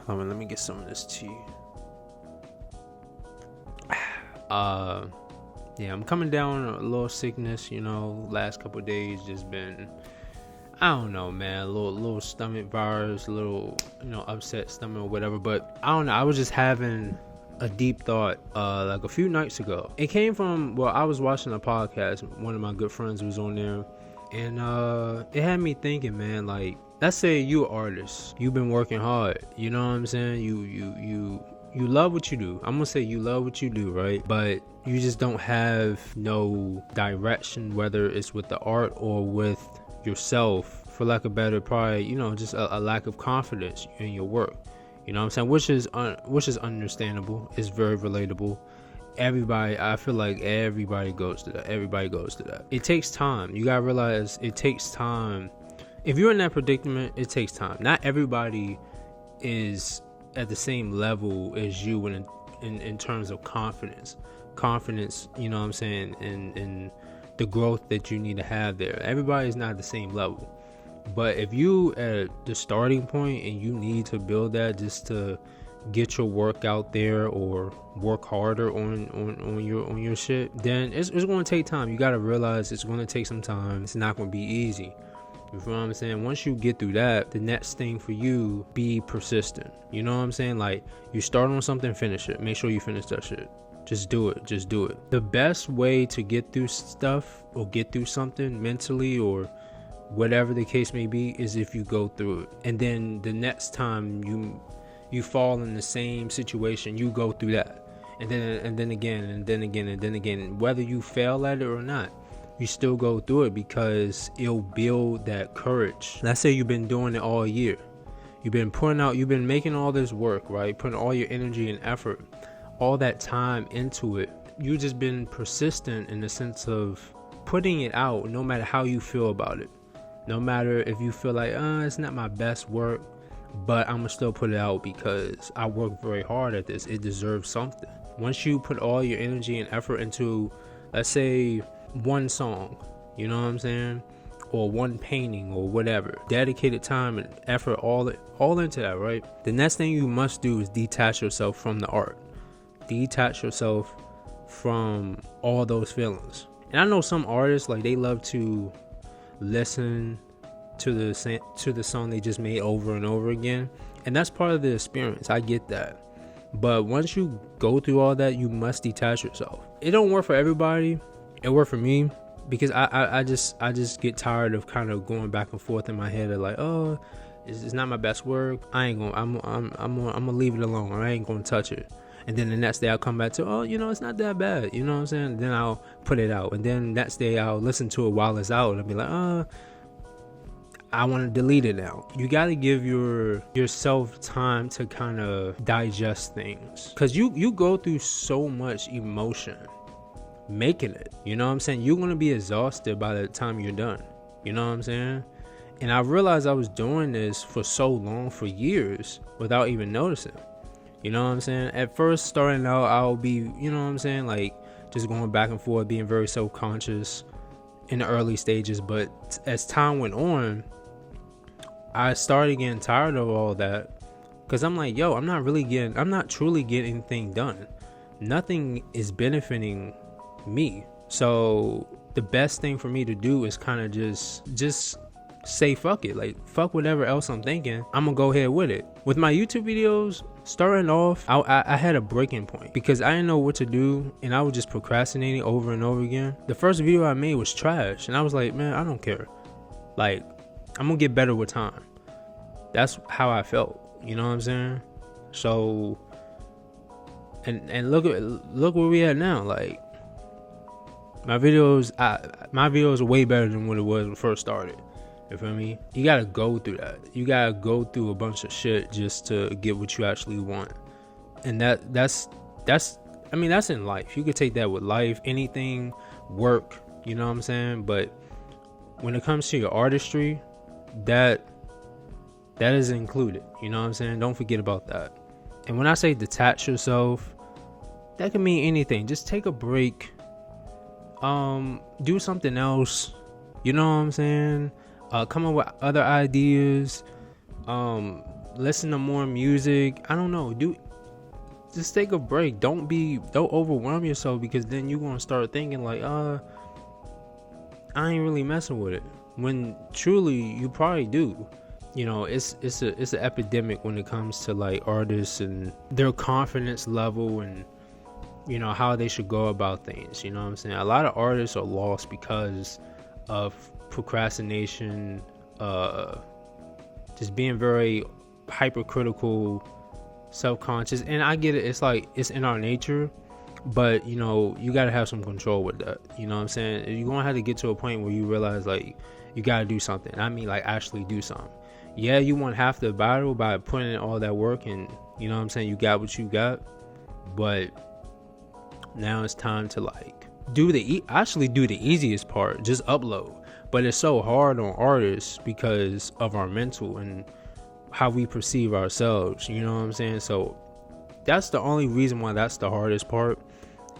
Hold on, let me get some of this tea. Yeah, I'm coming down a little sickness, last couple of days just been, I don't know, man, a little stomach virus, a little, upset stomach or whatever, but I don't know, I was just having a deep thought, like a few nights ago. It came from, I was watching a podcast, one of my good friends was on there, and it had me thinking, man, like, let's say you're an artist, you've been working hard, you know what I'm saying, you love what you do. I'm gonna say you love what you do, right? But you just don't have no direction, whether it's with the art or with yourself, for lack of better, probably, just a lack of confidence in your work. You know what I'm saying? Which is understandable. It's very relatable. I feel like everybody goes to that. It takes time. You gotta realize it takes time. If you're in that predicament, it takes time. Not everybody is at the same level as you in terms of confidence, you know what I'm saying, and the growth that you need to have there. Everybody's not at the same level, but if you at the starting point and you need to build that just to get your work out there or work harder on your shit, then it's going to take time. You got to realize it's going to take some time. It's not going to be easy. You feel what I'm saying? Once you get through that, the next thing for you, be persistent. You know what I'm saying? Like, you start on something, finish it. Make sure you finish that shit. Just do it. The best way to get through stuff or get through something mentally or whatever the case may be is if you go through it. And then the next time you fall in the same situation, you go through that. And then again. Whether you fail at it or not, you still go through it because it'll build that courage. Let's say you've been doing it all year. You've been making all this work, right? Putting all your energy and effort, all that time into it. You've just been persistent in the sense of putting it out no matter how you feel about it. No matter if you feel like, it's not my best work, but I'm gonna still put it out because I worked very hard at this. It deserves something. Once you put all your energy and effort into, let's say, one song, you know what I'm saying, or one painting or whatever, dedicated time and effort all into that, right? The next thing you must do is detach yourself from the art, detach yourself from all those feelings. And I know some artists, like, they love to listen to the song they just made over and over again, and that's part of the experience. I get that, but once you go through all that, you must detach yourself. It don't work for everybody. It worked for me because I just get tired of kind of going back and forth in my head of like, it's not my best work. I'm gonna leave it alone, or I ain't gonna touch it. And then the next day I'll come back to, it's not that bad, you know what I'm saying? And then I'll put it out, and then next day I'll listen to it while it's out, and I'll be like, I want to delete it now. You got to give yourself time to kind of digest things, because you go through so much emotion making it, you know what I'm saying? You're going to be exhausted by the time you're done, you know what I'm saying? And I realized I was doing this for so long, for years, without even noticing, you know what I'm saying? At first, starting out, I'll be, you know what I'm saying, like, just going back and forth, being very self-conscious in the early stages. But as time went on, I started getting tired of all that, because I'm like, I'm not truly getting anything done. Nothing is benefiting me. So the best thing for me to do is kind of just say fuck it. Like, fuck whatever else I'm thinking, I'm gonna go ahead with it. With my YouTube videos, starting off, I had a breaking point because I didn't know what to do, and I was just procrastinating over and over again. The first video I made was trash, and I was like, man, I don't care. Like, I'm gonna get better with time. That's how I felt, you know what I'm saying? So, and look where we at now. Like, my videos are way better than what it was when it first started. You feel me? You gotta go through that. You gotta go through a bunch of shit just to get what you actually want. And that's in life. You could take that with life, anything, work, you know what I'm saying? But when it comes to your artistry, that is included, you know what I'm saying? Don't forget about that. And when I say detach yourself, that can mean anything. Just take a break, do something else, you know what I'm saying? Come up with other ideas, listen to more music. I don't know. Just take a break. Don't overwhelm yourself, because then you're gonna start thinking like, I ain't really messing with it. When truly you probably do. It's an epidemic when it comes to like artists and their confidence level, and how they should go about things. You know what I'm saying? A lot of artists are lost because of procrastination, just being very hypercritical, self-conscious. And I get it, it's like it's in our nature, but you got to have some control with that. You know what I'm saying? You're gonna have to get to a point where you realize like you got to do something. I mean, like, actually do something. Yeah, you won't have to battle by putting in all that work, and you know what I'm saying, you got what you got. But now it's time to like do the easiest part, just upload. But it's so hard on artists because of our mental and how we perceive ourselves. You know what I'm saying? So that's the only reason why that's the hardest part.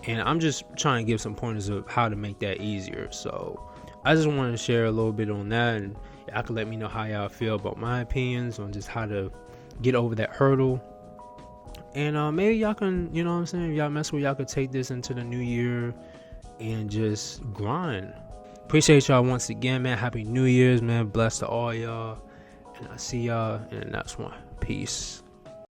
And I'm just trying to give some pointers of how to make that easier. So I just wanted to share a little bit on that, and y'all can let me know how y'all feel about my opinions on just how to get over that hurdle. And maybe y'all can, you know what I'm saying, if y'all mess with, y'all could take this into the new year and just grind. Appreciate y'all once again, man. Happy New Year's, man. Bless to all y'all. And I'll see y'all in the next one. Peace.